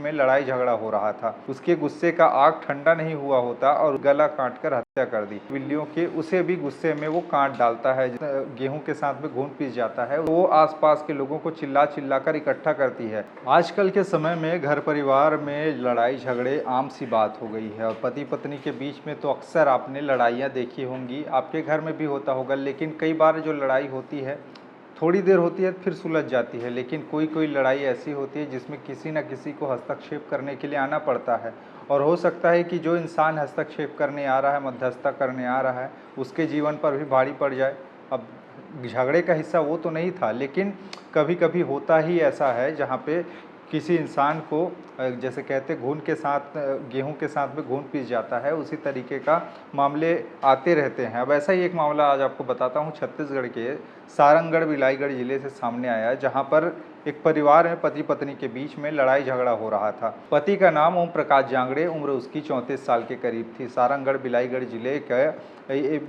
में लड़ाई झगड़ा हो रहा था। उसके गुस्से का आग ठंडा नहीं हुआ होता और गला काटकर हत्या कर दी। बिल्लियों के उसे भी गुस्से में वो काट डालता है, गेहूं के साथ में घून पीस जाता है। वो आसपास के लोगों को चिल्ला चिल्ला कर इकट्ठा करती है। आजकल के समय में घर परिवार में लड़ाई झगड़े आम सी बात हो गई है और पति पत्नी के बीच में तो अक्सर आपने लड़ाइयाँ देखी होंगी, आपके घर में भी होता होगा। लेकिन कई बार जो लड़ाई होती है थोड़ी देर होती है फिर सुलझ जाती है, लेकिन कोई कोई लड़ाई ऐसी होती है जिसमें किसी न किसी को हस्तक्षेप करने के लिए आना पड़ता है। और हो सकता है कि जो इंसान हस्तक्षेप करने आ रहा है, मध्यस्थता करने आ रहा है, उसके जीवन पर भी भारी पड़ जाए। अब झगड़े का हिस्सा वो तो नहीं था, लेकिन कभी कभी होता ही ऐसा है जहाँ पे किसी इंसान को जैसे कहते घून के साथ गेहूं के साथ में घून पीस जाता है, उसी तरीके का मामले आते रहते हैं। अब ऐसा ही एक मामला आज आपको बताता हूं, छत्तीसगढ़ के सारंगढ़ बिलाईगढ़ जिले से सामने आया है, जहां पर एक परिवार में पति पत्नी के बीच में लड़ाई झगड़ा हो रहा था। पति का नाम ओम प्रकाश जांगड़े, उम्र उसकी 34 साल के करीब थी। सारंगढ़ बिलाईगढ़ जिले का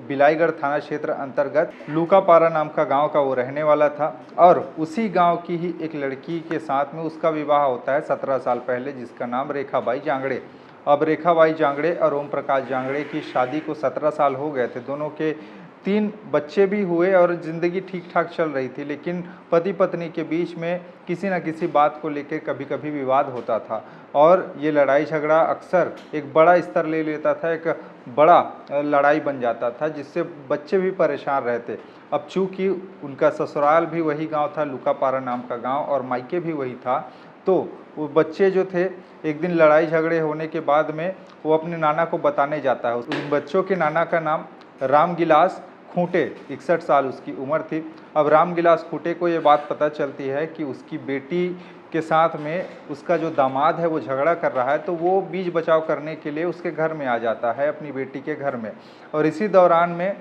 बिलाईगढ़ थाना क्षेत्र अंतर्गत लूकापारा नाम का गांव का वो रहने वाला था और उसी गांव की ही एक लड़की के साथ में उसका विवाह होता है 17 साल पहले, जिसका नाम रेखाबाई जांगड़े। अब रेखाबाई जांगड़े और ओम प्रकाश जांगड़े की शादी को 17 साल हो गए थे। दोनों के 3 बच्चे भी हुए और ज़िंदगी ठीक ठाक चल रही थी, लेकिन पति पत्नी के बीच में किसी न किसी बात को लेकर कभी कभी विवाद होता था और ये लड़ाई झगड़ा अक्सर एक बड़ा स्तर ले लेता था, एक बड़ा लड़ाई बन जाता था, जिससे बच्चे भी परेशान रहते। अब चूँकि उनका ससुराल भी वही गांव था, लूकापारा नाम का गांव, और मायके भी वही था, तो वो बच्चे जो थे एक दिन लड़ाई झगड़े होने के बाद में वो अपने नाना को बताने जाता है। उन बच्चों के नाना का नाम रामगिलास खूंटे, 61 साल उसकी उम्र थी। अब रामगिलास खूंटे को ये बात पता चलती है कि उसकी बेटी के साथ में उसका जो दामाद है वो झगड़ा कर रहा है, तो वो बीच बचाव करने के लिए उसके घर में आ जाता है, अपनी बेटी के घर में। और इसी दौरान में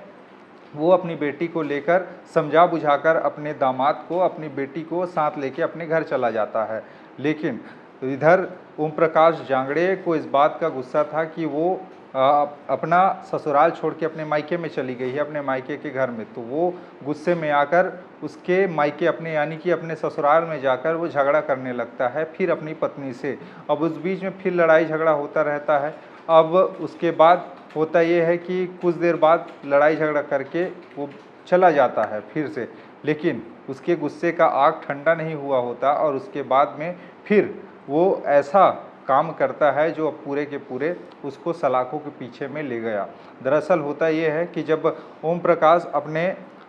वो अपनी बेटी को लेकर समझा बुझाकर अपने दामाद को, अपनी बेटी को साथ लेके अपने घर चला जाता है। लेकिन इधर ओम प्रकाश जांगड़े को इस बात का गुस्सा था कि वो अपना ससुराल छोड़ के अपने मायके में चली गई है, अपने मायके के घर में। तो वो गुस्से में आकर उसके मायके अपने यानी कि अपने ससुराल में जाकर वो झगड़ा करने लगता है फिर अपनी पत्नी से। अब उस बीच में फिर लड़ाई झगड़ा होता रहता है। अब उसके बाद होता ये है कि कुछ देर बाद लड़ाई झगड़ा करके वो चला जाता है फिर से, लेकिन उसके गुस्से का आग ठंडा नहीं हुआ होता और उसके बाद में फिर वो ऐसा काम करता है जो अब पूरे के पूरे उसको सलाखों के पीछे में ले गया। दरअसल होता ये है कि जब ओम प्रकाश अपने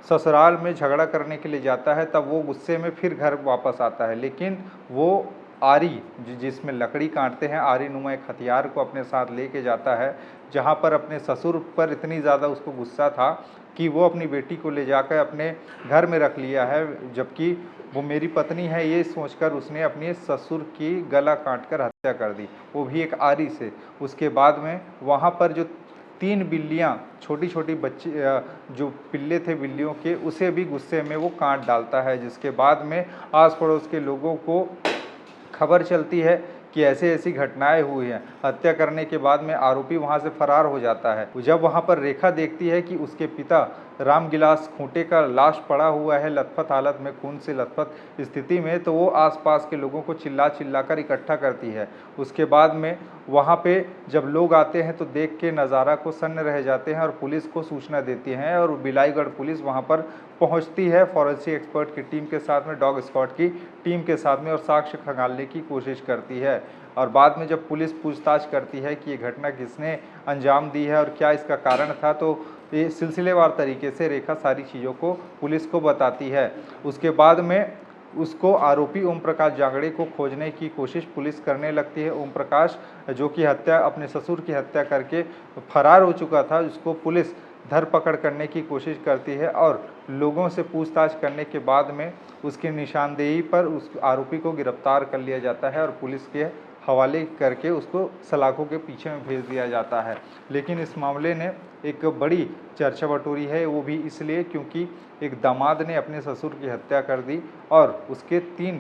ससुराल में झगड़ा करने के लिए जाता है तब वो गुस्से में फिर घर वापस आता है, लेकिन वो आरी जिसमें लकड़ी काटते हैं, आरी नुमा एक हथियार को अपने साथ लेके जाता है, जहाँ पर अपने ससुर पर इतनी ज़्यादा उसको गुस्सा था कि वो अपनी बेटी को ले जाकर अपने घर में रख लिया है, जबकि वो मेरी पत्नी है ये सोचकर उसने अपने ससुर की गला काटकर हत्या कर दी, वो भी एक आरी से। उसके बाद में वहाँ पर जो 3 बिल्लियाँ, छोटी छोटी बच्ची जो पिल्ले थे बिल्लियों के, उसे भी गुस्से में वो काट डालता है, जिसके बाद में आस पड़ोस के लोगों को खबर चलती है कि ऐसे ऐसी घटनाएं हुई हैं। हत्या करने के बाद में आरोपी वहां से फरार हो जाता है। जब वहां पर रेखा देखती है कि उसके पिता रामगिलास खूंटे का लाश पड़ा हुआ है लथपथ हालत में, खून से लथपथ स्थिति में, तो वो आसपास के लोगों को चिल्ला चिल्ला कर इकट्ठा करती है। उसके बाद में वहाँ पे जब लोग आते हैं तो देख के नज़ारा को सन्न रह जाते हैं और पुलिस को सूचना देती हैं और बिलाईगढ़ पुलिस वहाँ पर पहुँचती है फॉरेंसिक एक्सपर्ट की टीम के साथ में, डॉग स्क्वाड की टीम के साथ में, और साक्ष्य खंगालने की कोशिश करती है। और बाद में जब पुलिस पूछताछ करती है कि ये घटना किसने अंजाम दी है और क्या इसका कारण था, तो ये सिलसिलेवार तरीके से रेखा सारी चीज़ों को पुलिस को बताती है। उसके बाद में उसको आरोपी ओम प्रकाश जांगड़े को खोजने की कोशिश पुलिस करने लगती है। ओम प्रकाश जो कि अपने ससुर की हत्या करके फरार हो चुका था, उसको पुलिस धरपकड़ करने की कोशिश करती है और लोगों से पूछताछ करने के बाद में उसकी निशानदेही पर उस आरोपी को गिरफ्तार कर लिया जाता है और पुलिस के हवाले करके उसको सलाखों के पीछे में भेज दिया जाता है। लेकिन इस मामले ने एक बड़ी चर्चा बटोरी है, वो भी इसलिए क्योंकि एक दामाद ने अपने ससुर की हत्या कर दी और उसके 3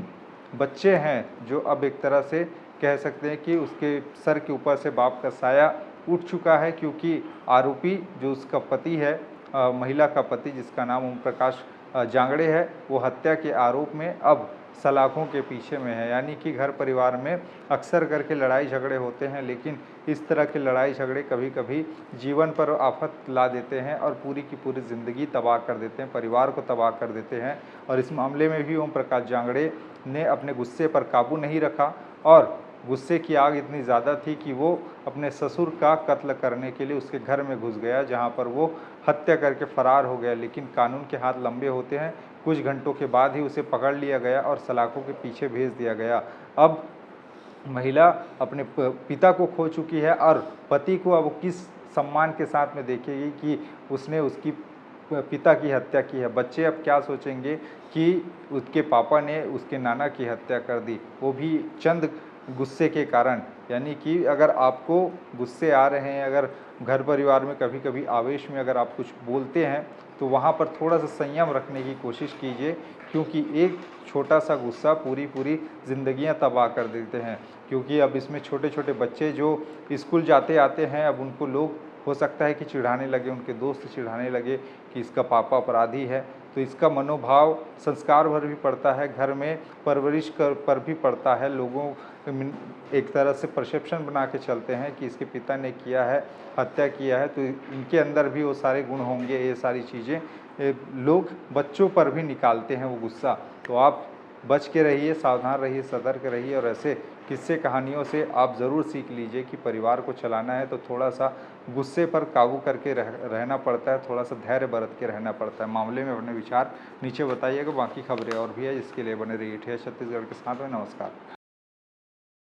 बच्चे हैं, जो अब एक तरह से कह सकते हैं कि उसके सर के ऊपर से बाप का साया उठ चुका है, क्योंकि आरोपी जो उसका पति है, महिला का पति जिसका नाम ओम प्रकाश जांगड़े है, वो हत्या के आरोप में अब सलाखों के पीछे में है। यानी कि घर परिवार में अक्सर करके लड़ाई झगड़े होते हैं, लेकिन इस तरह के लड़ाई झगड़े कभी-कभी जीवन पर आफत ला देते हैं और पूरी की पूरी ज़िंदगी तबाह कर देते हैं, परिवार को तबाह कर देते हैं। और इस मामले में भी ओम प्रकाश जांगड़े ने अपने गुस्से पर काबू नहीं रखा और गुस्से की आग इतनी ज़्यादा थी कि वो अपने ससुर का कत्ल करने के लिए उसके घर में घुस गया, जहाँ पर वो हत्या करके फरार हो गया। लेकिन कानून के हाथ लंबे होते हैं, कुछ घंटों के बाद ही उसे पकड़ लिया गया और सलाखों के पीछे भेज दिया गया। अब महिला अपने पिता को खो चुकी है और पति को अब किस सम्मान के साथ में देखेगी कि उसने उसकी पिता की हत्या की है। बच्चे अब क्या सोचेंगे कि उसके पापा ने उसके नाना की हत्या कर दी, वो भी चंद गुस्से के कारण। यानी कि अगर आपको गुस्से आ रहे हैं, अगर घर परिवार में कभी-कभी आवेश में अगर आप कुछ बोलते हैं, तो वहाँ पर थोड़ा-सा संयम रखने की कोशिश कीजिए, क्योंकि एक छोटा-सा गुस्सा पूरी-पूरी ज़िंदगियाँ तबाह कर देते हैं। क्योंकि अब इसमें छोटे-छोटे बच्चे जो स्कूल जाते आते हैं, अब उनको लोग हो सकता है कि चिढ़ाने लगे, उनके दोस्त चिढ़ाने लगे कि इसका पापा अपराधी है। तो इसका मनोभाव संस्कार पर भी पड़ता है, घर में परवरिश पर भी पड़ता है। लोगों एक तरह से परसेप्शन बना के चलते हैं कि इसके पिता ने किया है, हत्या किया है, तो इनके अंदर भी वो सारे गुण होंगे। ये सारी चीज़ें लोग बच्चों पर भी निकालते हैं वो गुस्सा। तो आप बच के रहिए, सावधान रहिए, सतर्क रहिए और ऐसे किस्से कहानियों से आप ज़रूर सीख लीजिए कि परिवार को चलाना है तो थोड़ा-सा गुस्से पर काबू करके रहना पड़ता है, थोड़ा-सा धैर्य बरत के रहना पड़ता है। मामले में अपने विचार नीचे बताइएगा। बाकी खबरें और भी है, जिसके लिए बने रहिए। ठेठ छत्तीसगढ़ के साथ में। नमस्कार।